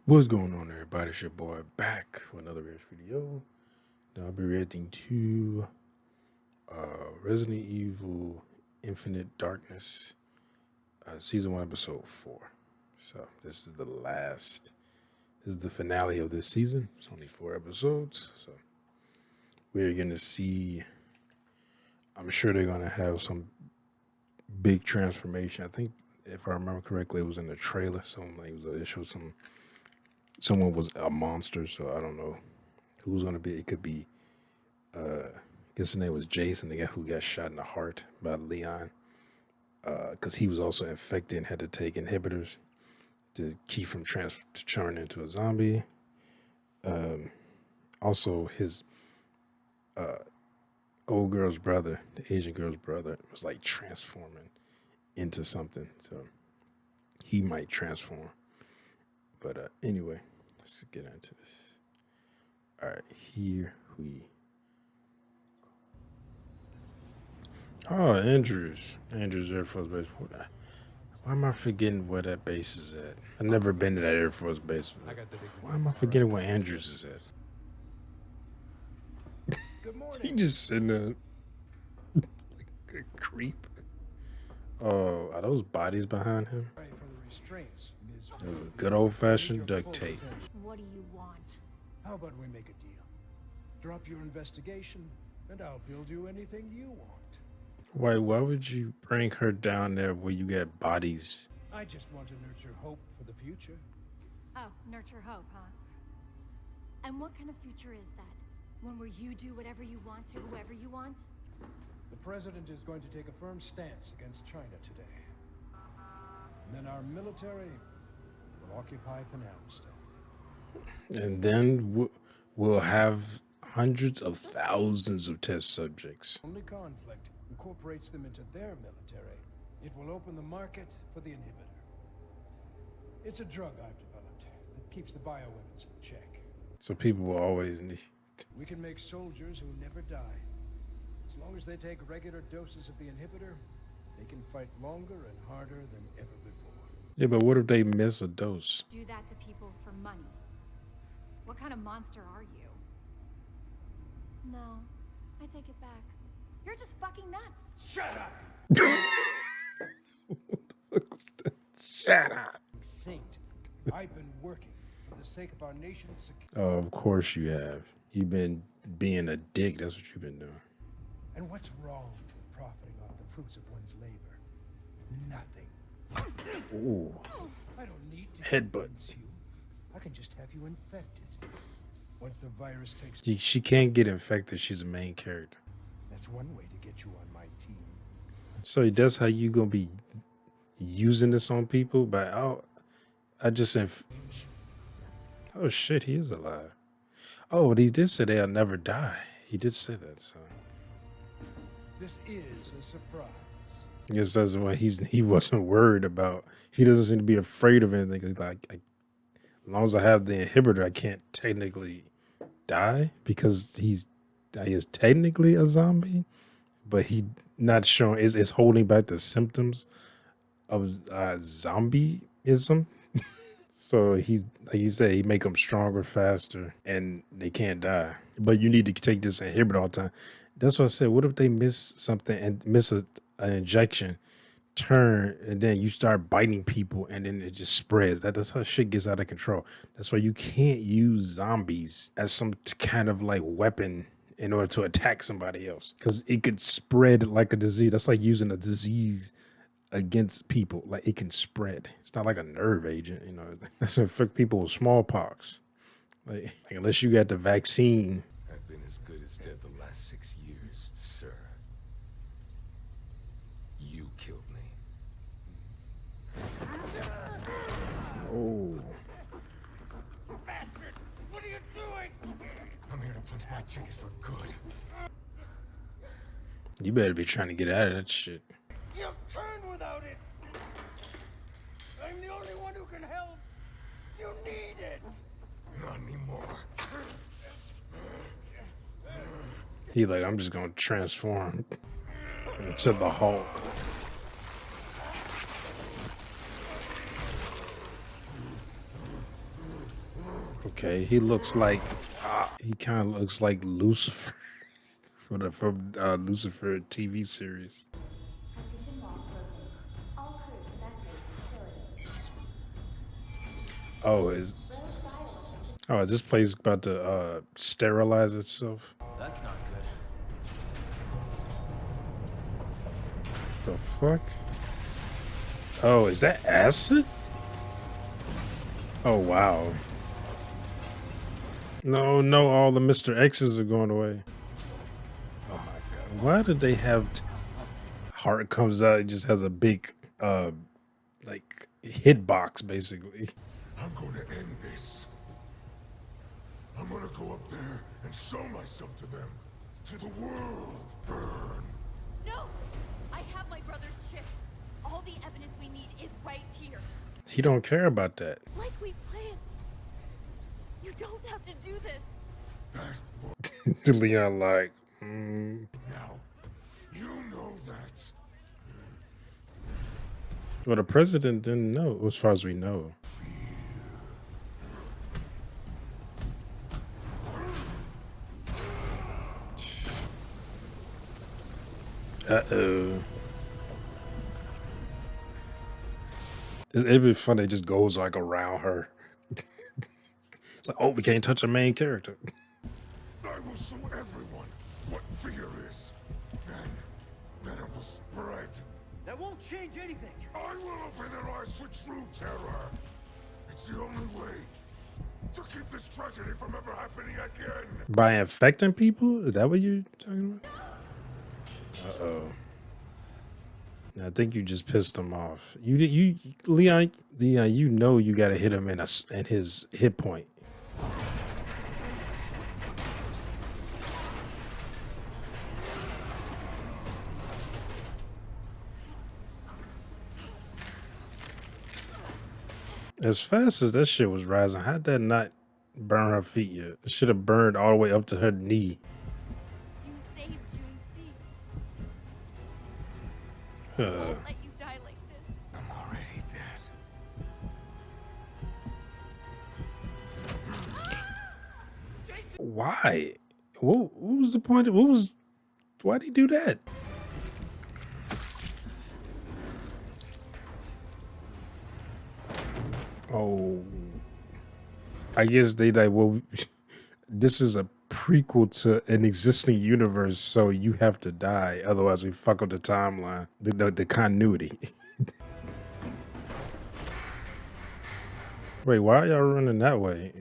What's going on, everybody? It's your boy back with another reaction video. Now I'll be reacting to Resident Evil Infinite Darkness, Season 1, Episode 4. So this is the finale of this season. It's only 4 episodes. So we're going to see, I'm sure they're going to have some big transformation. I think, if I remember correctly, it was in the trailer. It showed someone was a monster, so I don't know who's gonna be. It could be I guess his name was Jason, the guy who got shot in the heart by Leon, because he was also infected and had to take inhibitors to keep from turning into a zombie. Also his old girl's brother, the Asian girl's brother, was like transforming into something, so he might transform. But anyway, let's get into this. All right, here we. Oh, Andrews Air Force Base. Why am I forgetting where that base is at? I've never been to that Air Force Base. Why am I forgetting where Andrews is at? Good morning. He just sitting there like a creep. Oh, are those bodies behind him? Sorry for the restraints, Ms. Good old-fashioned duct tape. What do you want? How about we make a deal? Drop your investigation, and I'll build you anything you want. Why would you bring her down there where you got bodies? I just want to nurture hope for the future. Oh, nurture hope, huh? And what kind of future is that? One where you do whatever you want to whoever you want? The president is going to take a firm stance against China today. And then our military will occupy Panamstone. And then we'll have hundreds of thousands of test subjects. Only conflict incorporates them into their military. It will open the market for the inhibitor. It's a drug I've developed that keeps the bioweapons in check. So people will always need. We can make soldiers who never die. As long as they take regular doses of the inhibitor, they can fight longer and harder than ever before. Yeah, but what if they miss a dose? Do that to people for money. What kind of monster are you? No, I take it back. You're just fucking nuts. Shut up! Shut up. Saint, I've been working for the sake of our nation's security. Oh, of course you have. You've been being a dick. That's what you've been doing. And what's wrong with profiting off the fruits of one's labor? Nothing. Ooh. I don't need to Headbutt. convince you. I can just have you infected. Once the virus takes... She can't get infected. She's a main character. That's one way to get you on my team. So that's how you gonna be using this on people? But I just oh shit, he is alive. Oh, but he did say they'll never die. He did say that, so This is a surprise. I guess that's why he wasn't worried about. He doesn't seem to be afraid of anything. He's like, as long as I have the inhibitor, I can't technically die because he is technically a zombie, but he not showing is holding back the symptoms of zombieism. So he's like you said, he make them stronger, faster, and they can't die. But you need to take this inhibitor all the time. That's what I said. What if they miss something and miss an injection, turn, and then you start biting people, and then it just spreads? That's how shit gets out of control. That's why you can't use zombies as some kind of like weapon in order to attack somebody else, because it could spread like a disease. That's like using a disease against people. Like, it can spread. It's not like a nerve agent, you know. That's what affect people with smallpox. Like unless you got the vaccine. I've been as good as dead the last 6 years, sir. You killed me. Oh, Bastard! What are you doing? I'm here to punch my ticket for good. you better be trying to get out of that shit. You'll turn without it. I'm the only one who can help. You need it. Not anymore. He like, I'm just gonna transform into the Hulk. Okay, he looks like he kind of looks like Lucifer from Lucifer TV series. Partition wall closing. All crew evacuate facility. Oh, is this place about to sterilize itself? That's not good. The fuck? Oh, is that acid? Oh wow. No, no, all the Mr. X's are going away. Oh my god. Why did they have Heart comes out, it just has a big like hitbox basically. I'm gonna end this. I'm gonna go up there and show myself to them. To the world. Burn. No! I have my brother's ship. All the evidence we need is right here. He don't care about that. Like we planned. You don't have to do this. That's what Leon like, now. You know that. well, the president didn't know, as far as we know. Uh-oh. It'd be fun. It just goes like around her. It's like, oh, we can't touch a main character. I will show everyone what fear is. Then it will spread. That won't change anything. I will open their eyes to true terror. It's the only way to keep this tragedy from ever happening again. By infecting people? Is that what you're talking about? Uh-oh. I think you just pissed him off. Leon, you know you gotta hit him in his hit point. As fast as that shit was rising, how'd that not burn her feet yet? It should have burned all the way up to her knee. You saved June C. Uh, Won't let you die like this. I'm already dead. why? What was the point? Why'd he do that? Oh, I guess they like, well, this is a prequel to an existing universe, so you have to die. Otherwise, we fuck up the timeline, the continuity. Wait, why are y'all running that way?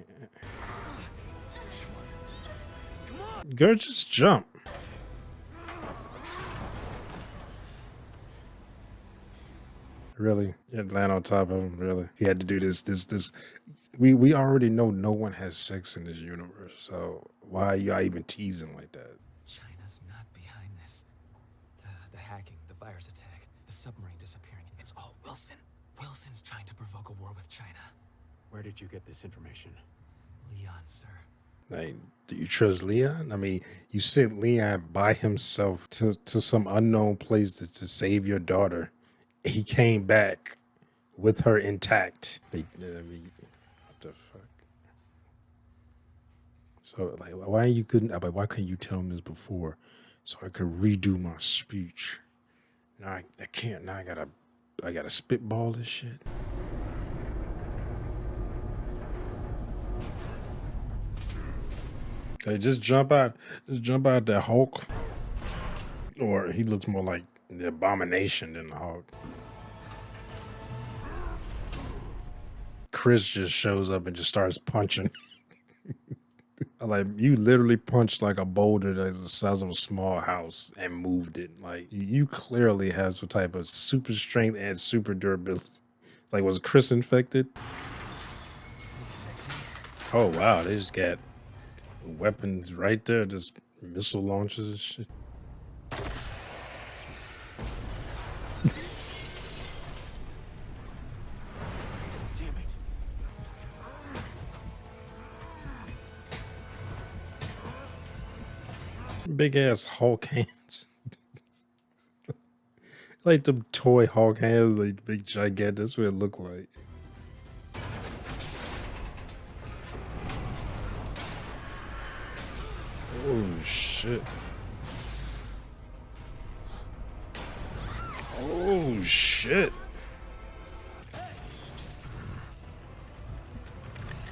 Girl, just jump. Really? You had to land on top of him, really? You had to do this. We already know no one has sex in this universe, so why are y'all even teasing like that? China's not behind this. The hacking, the virus attack, the submarine disappearing. It's all Wilson. Wilson's trying to provoke a war with China. Where did you get this information? Leon, sir. Like, do you trust Leon? I mean, you sent Leon by himself to some unknown place to save your daughter. He came back with her intact. I mean, what the fuck? So, like, why couldn't you tell me this before, so I could redo my speech? Now I can't. Now I gotta spitball this shit. Hey, just jump out that Hulk. Or he looks more like the Abomination than the Hulk. Chris just shows up and just starts punching. Like, you literally punched like a boulder that's the size of a small house and moved it. Like, you clearly have some type of super strength and super durability. Like, was Chris infected? Oh wow, they just got weapons right there, just missile launchers and shit. Damn it. Big ass Hulk hands. Like the toy Hulk hands, like big gigantic. That's what it looked like. Oh shit. Oh shit.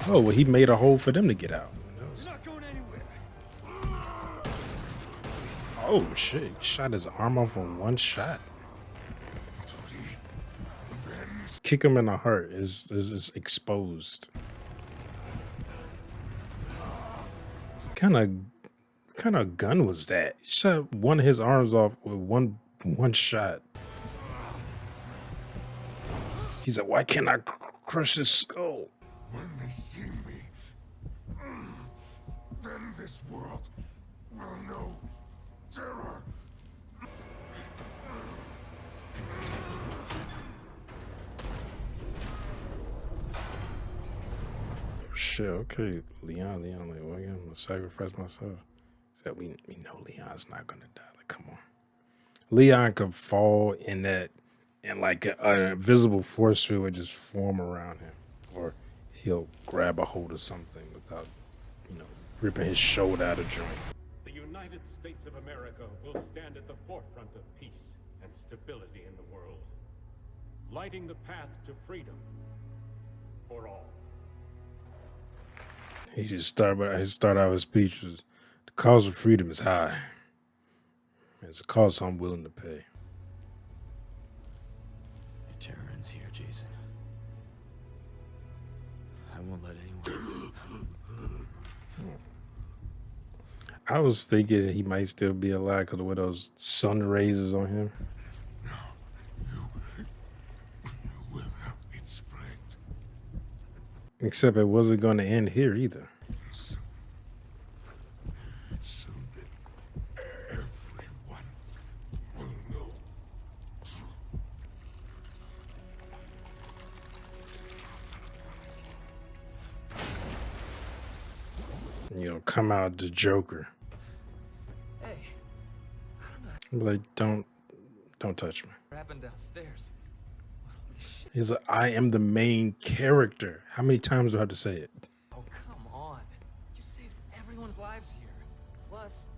Oh, well, he made a hole for them to get out. You're not going anywhere. Oh shit. He shot his arm off in one shot. Kick him in the heart is exposed. Kind of gun was that? He shot one of his arms off with one shot. He's like, why can't I crush his skull? When they see me, then this world will know terror. Shit, okay, Leon, like, well, I'm gonna sacrifice myself. Said we know Leon's not gonna die. Like, come on. Leon could fall in that, and like an invisible force field would just form around him, or he'll grab a hold of something without, ripping his shoulder out of joint. The United States of America will stand at the forefront of peace and stability in the world, lighting the path to freedom for all. He just started out his speech was, the cost of freedom is high. It's a cost I'm willing to pay. Your terror ends here, Jason. I won't let anyone. I was thinking he might still be alive because of what those sun rays on him. You will help it spread. Except it wasn't going to end here either. So that everyone will know true. Come out the Joker. Hey, I'm like, don't touch me. what happened downstairs? Holy shit. He's like, I am the main character. How many times do I have to say it? Oh, come on. You saved everyone's lives here. Plus,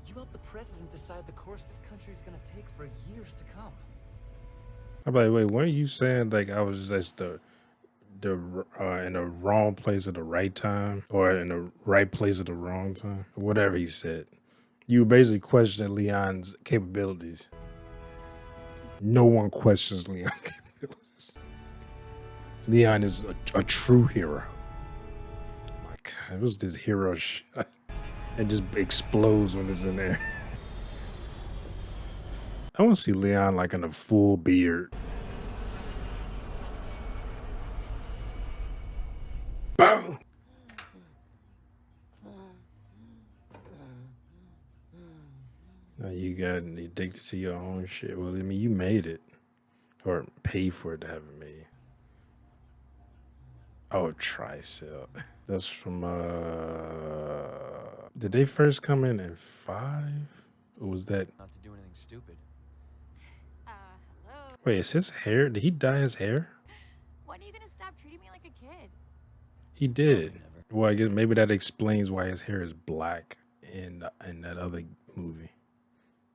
you helped the president decide the course this country's gonna take for years to come. I'm like, wait, weren't you saying like I was just the in the wrong place at the right time, or in the right place at the wrong time, whatever he said? You basically questioned Leon's capabilities. No one questions Leon's capabilities. Leon is a true hero. My God, it was this hero shot. It just explodes when it's in there. I want to see Leon like in a full beard. Boom! Now you got addicted to your own shit. Well, I mean, you made it. Or paid for it to have it made. Oh, Tricell. That's from, did they first come in 5? Or was that? Not to do anything stupid. Hello? Wait, is his hair? Did he dye his hair? When are you gonna stop treating me like a kid? He did. Well, I guess maybe that explains why his hair is black in that other movie.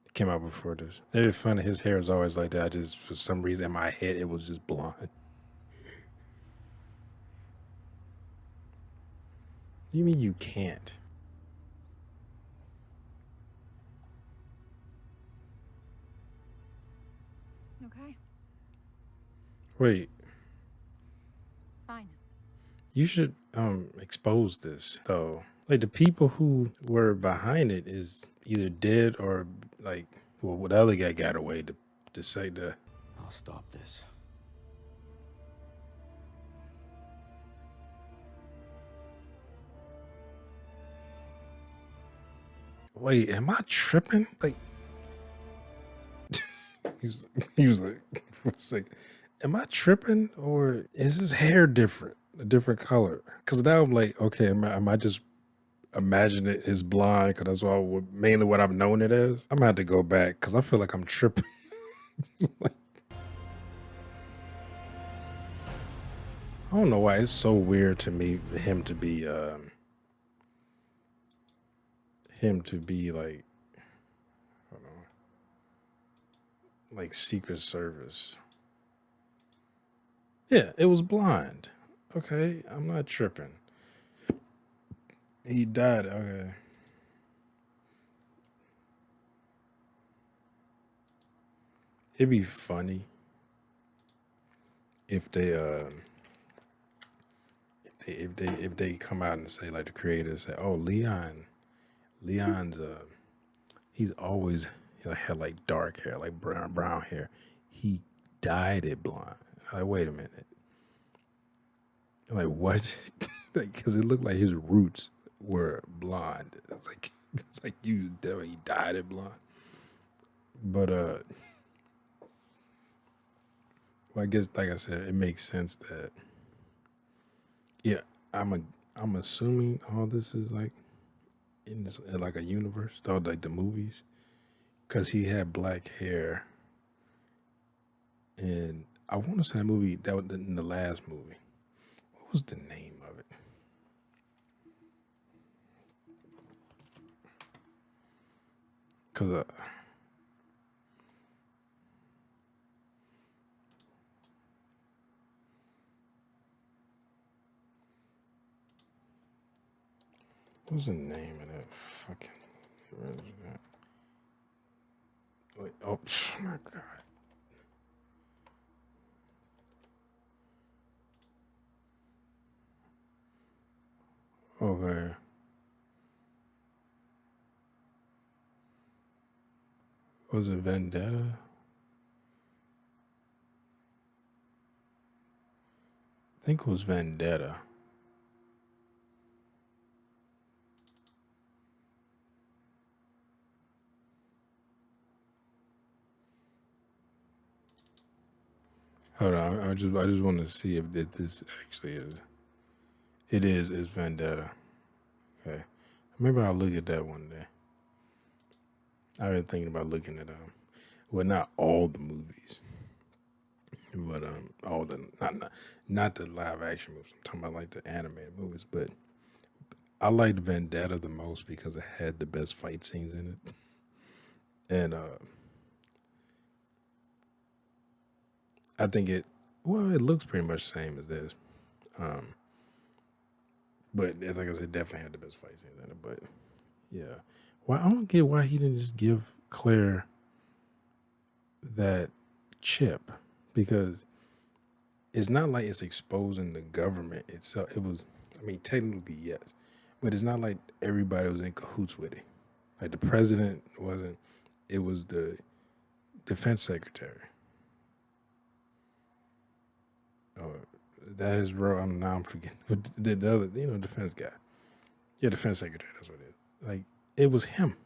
It came out before this. It's funny, his hair is always like that. I just, for some reason in my head, it was just blonde. You mean you can't? Okay, Wait, fine. you should expose this though. Like the people who were behind it is either dead or like, well, what other guy got away to say the. I'll stop this. Wait, am I tripping? Like, he was like, for a second, am I tripping or is his hair different, a different color? Because now I'm like, okay, am I just imagining it is blonde? Because that's mainly what I've known it as. I'm gonna have to go back because I feel like I'm tripping. Like, I don't know why it's so weird to me him to be him to be like, I don't know, like Secret Service. Yeah, it was blind. Okay, I'm not tripping. He died. Okay. It'd be funny if they come out and say like the creators say, "Oh, Leon's he's always had like dark hair, like brown hair. He dyed it blonde." Like, wait a minute. Like what? Like, because it looked like his roots were blonde. It's like you definitely dyed it blonde. But well, I guess like I said, it makes sense that yeah, I'm assuming all this is like in like a universe, or like the movies, because he had black hair, and I want to say that movie that was in the last movie. What was the name of it? Because what was the name of that fucking movie? Where is that? Wait, oh my god. Okay. Was it Vendetta? I think it was Vendetta. Hold on, I just want to see if this actually is. It is. It's Vendetta. Okay. Maybe I'll look at that one day. I've been thinking about looking at well, not all the movies, but all the not the live action movies. I'm talking about like the animated movies. But I liked Vendetta the most because it had the best fight scenes in it, and I think it it looks pretty much the same as this. Um, but like I said, definitely had the best fight scenes in it. But yeah, why I don't get why he didn't just give Claire that chip, because it's not like it's exposing the government itself. It was, I mean, technically yes, but it's not like everybody was in cahoots with it. Like the president wasn't. It was the defense secretary. Or that is bro. Now I'm forgetting. But the other, defense guy. Yeah, defense secretary. That's what it is. Like it was him.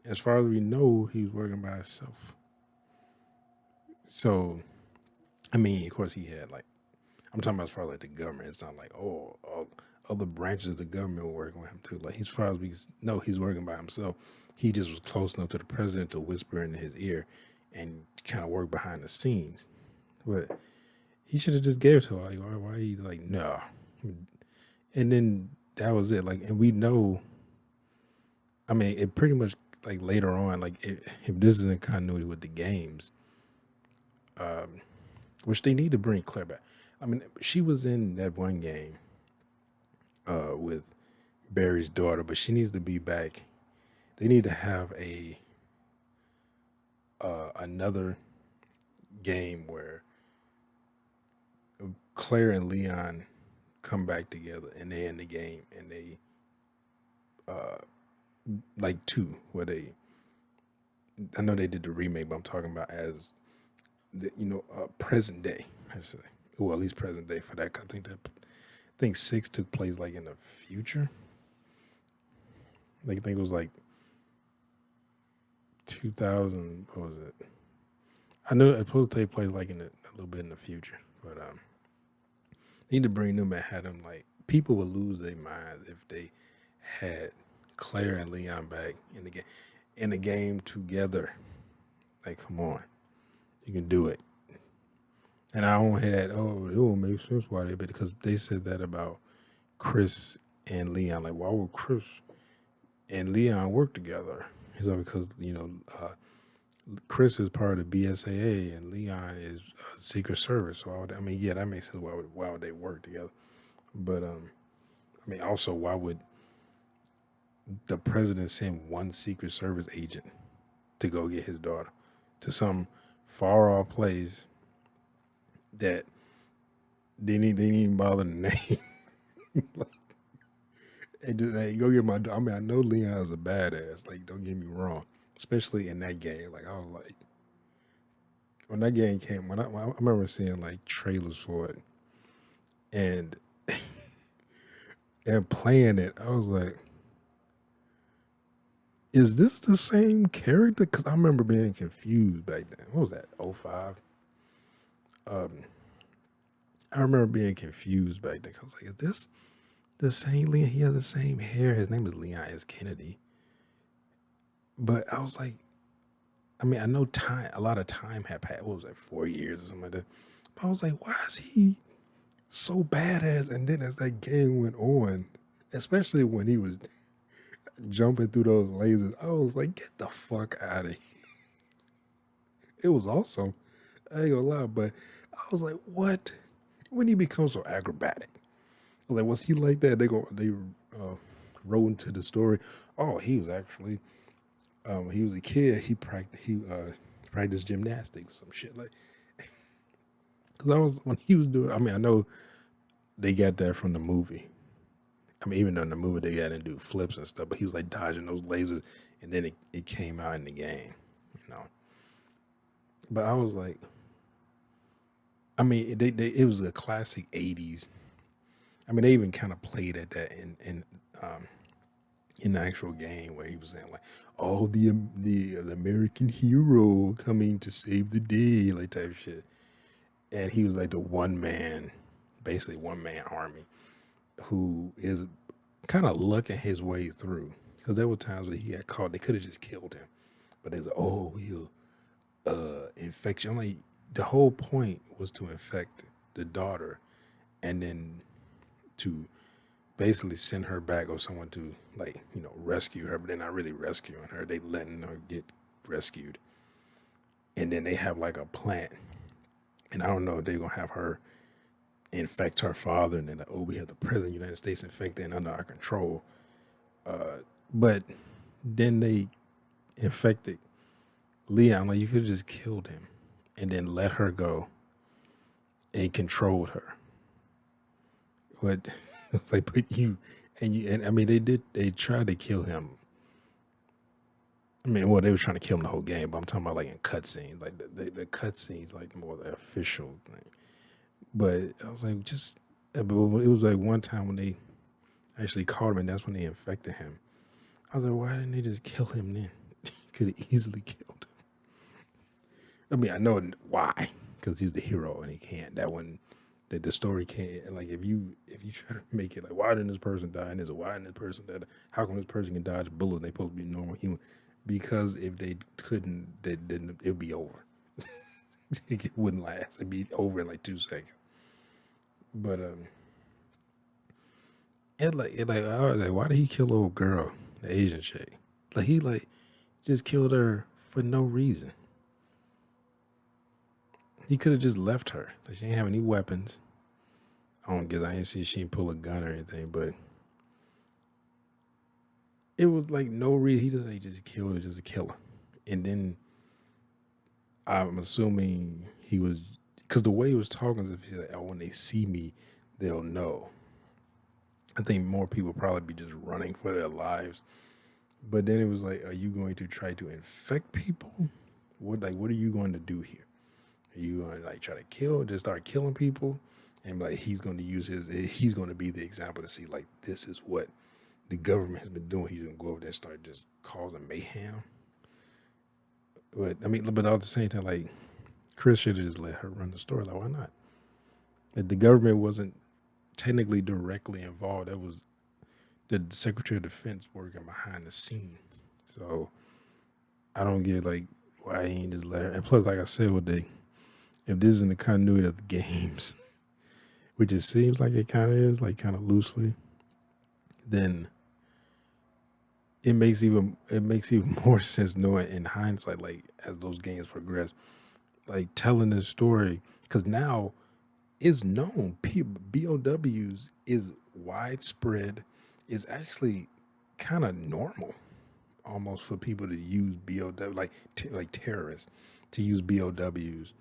As far as we know, he was working by himself. So, I mean, of course, he had like I'm talking about as far as like the government. It's not like all other branches of the government were working with him too. Like as far as we know, he's working by himself. He just was close enough to the president to whisper in his ear and kind of work behind the scenes. But he should have just gave it to her. Like, why he like no? And then that was it. Like, and we know. I mean, it pretty much like later on. Like, if this is in continuity with the games, which they need to bring Claire back. I mean, she was in that one game with Barry's daughter, but she needs to be back. They need to have a another game where Claire and Leon come back together and they in the game and they like two where they. I know they did the remake, but I'm talking about as the, present day. I should say, well, at least present day for that. I think six took place like in the future. Like I think it was like 2000. What was it? I know it's supposed to take place like a little bit in the future, but need to bring them and have them like people would lose their minds if they had Claire and Leon back in the game together. Like, come on, you can do it. And I don't hear that. Oh, it will make sense why because they said that about Chris and Leon. Like, why would Chris and Leon work together. He's like, because Chris is part of BSAA and Leon is Secret Service. So I mean, yeah, that makes sense. Why would they work together? But I mean, also, why would the president send one Secret Service agent to go get his daughter to some far off place that they didn't even bother to name? Like, go get my. I mean, I know Leon's a badass. Like, don't get me wrong, especially in that game. Like, I was like, when that game came, when I remember seeing like trailers for it and and playing it, I was like, is this the same character? Because I remember being confused back then. What was that? 05? I remember being confused back then. I was like, is this the same Leon? He has the same hair. His name is Leon S. Kennedy. But I was like, I mean, I know a lot of time had passed. What was that, 4 years or something like that? But I was like, why is he so badass? And then as that game went on, especially when he was jumping through those lasers, I was like, get the fuck out of here. It was awesome. I ain't gonna lie, but I was like, what? When he becomes so acrobatic? I was like, was he like that? They wrote into the story. Oh, he was actually he was a kid. He practiced gymnastics, some shit like. Because when he was doing. I mean, I know they got that from the movie. I mean, even though in the movie they got to do flips and stuff, but he was like dodging those lasers, and then it came out in the game, you know. But I was like, I mean, it was a classic '80s. I mean, they even kind of played at that in the actual game where he was saying like, "Oh, the American hero coming to save the day," like type of shit. And he was like the basically one man army who is kind of lucking his way through. Because there were times where he got caught, they could have just killed him, but they was like, "Oh, we'll infect you." I'm like, the whole point was to infect the daughter, and then to basically send her back or someone to like rescue her, but they're not really rescuing her. They letting her get rescued, and then they have like a plant, and I don't know if they're gonna have her infect her father, and then like, oh, we have the president of the United States infected and under our control. But then they infected Leon. Like, you could have just killed him and then let her go and controlled her. But it's like, but and I mean, they tried to kill him. I mean, well, they were trying to kill him the whole game, but I'm talking about like in cutscenes, like the cutscenes, like more the official thing. But I was like, it was like one time when they actually caught him, and that's when they infected him. I was like, why didn't they just kill him then? Could have easily killed him. I mean, I know why, because he's the hero and he can't. That one, that the story can't. And like, if you try to make it like, why didn't this person die? And there's a why didn't this person die? How come this person can dodge bullets? They supposed to be normal human. Because if they couldn't, it'd be over. It wouldn't last. It'd be over in like 2 seconds. But I was like, why did he kill the old girl, the Asian chick? Like, he like just killed her for no reason. He could have just left her. Like, she didn't have any weapons. I didn't see she didn't pull a gun or anything, but it was like no reason. He just killed her, just a killer. And then I'm assuming he was, because the way he was talking is if he's like, oh, when they see me, they'll know. I think more people probably be just running for their lives. But then it was like, are you going to try to infect people? What are you going to do here? Are you going to like try to just start killing people? And like, he's going to be the example to see like, this is what the government has been doing. He's going to go over there and start just causing mayhem. But I mean, but at the same time, like, Chris should have just let her run the story. Like, why not? Like, the government wasn't technically directly involved. That was the Secretary of Defense working behind the scenes. So I don't get like why he ain't just let her. And plus, like I said, if this is in the continuity of the games, which it seems like it kind of is, like kind of loosely, then it makes even more sense knowing in hindsight, like as those games progress, like telling this story because now it's known BOWs is widespread, is actually kind of normal almost for people to use BOW like terrorists to use BOWs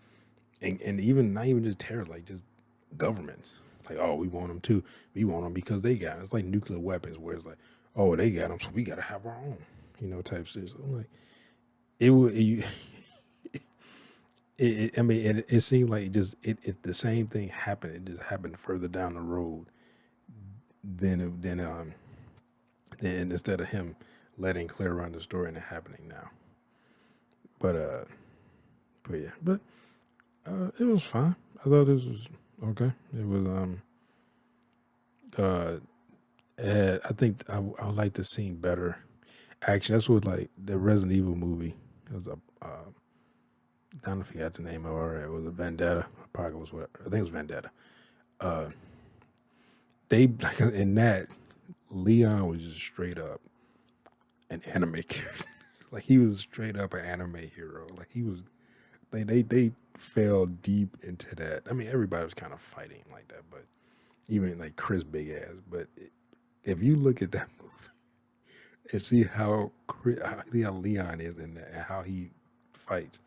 and even not even just terrorists like just governments like oh we want them too we want them because they got 'em. It's like nuclear weapons where it's like oh they got them so we got to have our own type shit. So I'm like it would I mean it seemed like it the same thing happened, it just happened further down the road than instead of him letting Claire run the story and it happening now. But yeah, but it was fine. I thought this was okay. It was I think I would like to see better action. That's what like the Resident Evil movie. It was a I don't forget the name of it. It was a Vendetta, Apocalypse. Whatever. I think it was Vendetta. Uh, they like in that Leon was just straight up an anime character. Like he was straight up an anime hero. Like he was. They fell deep into that. I mean, everybody was kind of fighting like that, but even like Chris Big Ass. But if you look at that movie and see how Leon is in that and how he fights,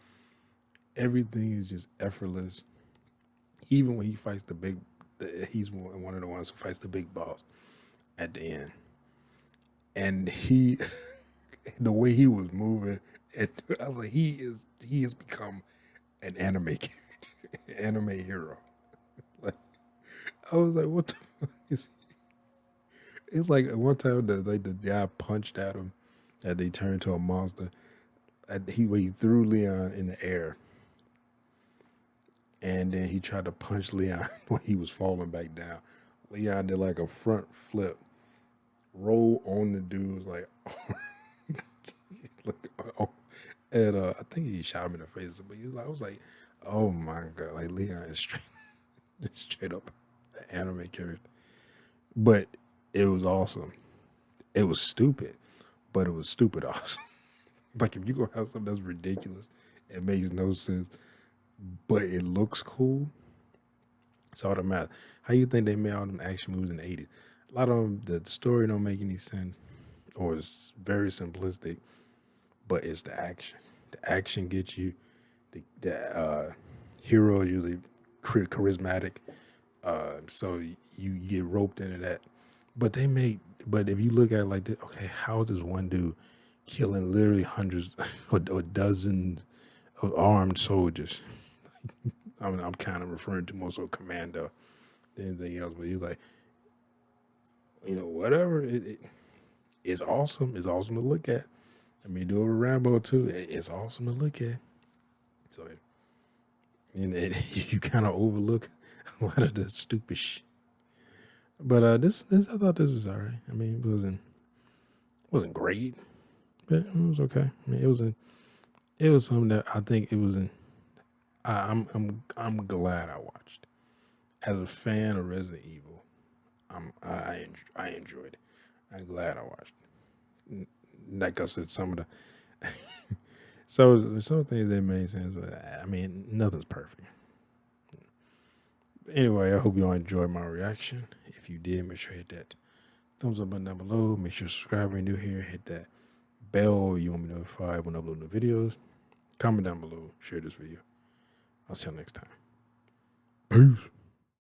everything is just effortless. Even when he fights he's one of the ones who fights the big boss at the end, and the way he was moving, I was like, he has become an anime character, anime hero. Like I was like, what the fuck is? It's like one time the guy punched at him, and they turned to a monster. He threw Leon in the air, and then he tried to punch Leon when he was falling back down. Leon did like a front flip, roll on the dude. Was like, oh, and I think he shot him in the face. But I was like, oh my god, like Leon is straight up an anime character. But it was awesome. It was stupid, but it was stupid awesome. Like if you gonna have something that's ridiculous, it makes no sense, but it looks cool. It's all that matters. How you think they made all them action movies in the 80s? A lot of them, the story don't make any sense, or it's very simplistic. But it's the action. The action gets you. The hero is usually charismatic, so you get roped into that. But But if you look at it like this, okay, how is this one dude killing literally hundreds or dozens of armed soldiers? I'm kind of referring to more so Commando than anything else. But you're like, whatever. It's awesome. It's awesome to look at. I mean, do it with Rambo too. It's awesome to look at. So, you kind of overlook a lot of the stupid shit. But this I thought this was alright. I mean, it wasn't great, but it was okay. I mean, it was something that I think it was in. I'm glad I watched. As a fan of Resident Evil, I enjoyed it. I'm glad I watched. Like I said, some of the some things that made sense, but I mean nothing's perfect. Anyway, I hope you all enjoyed my reaction. If you did, make sure you hit that thumbs up button down below. Make sure to subscribe when you're new here. Hit that bell if you want me to notify when I upload new videos. Comment down below. Share this video. I'll see you next time. Peace.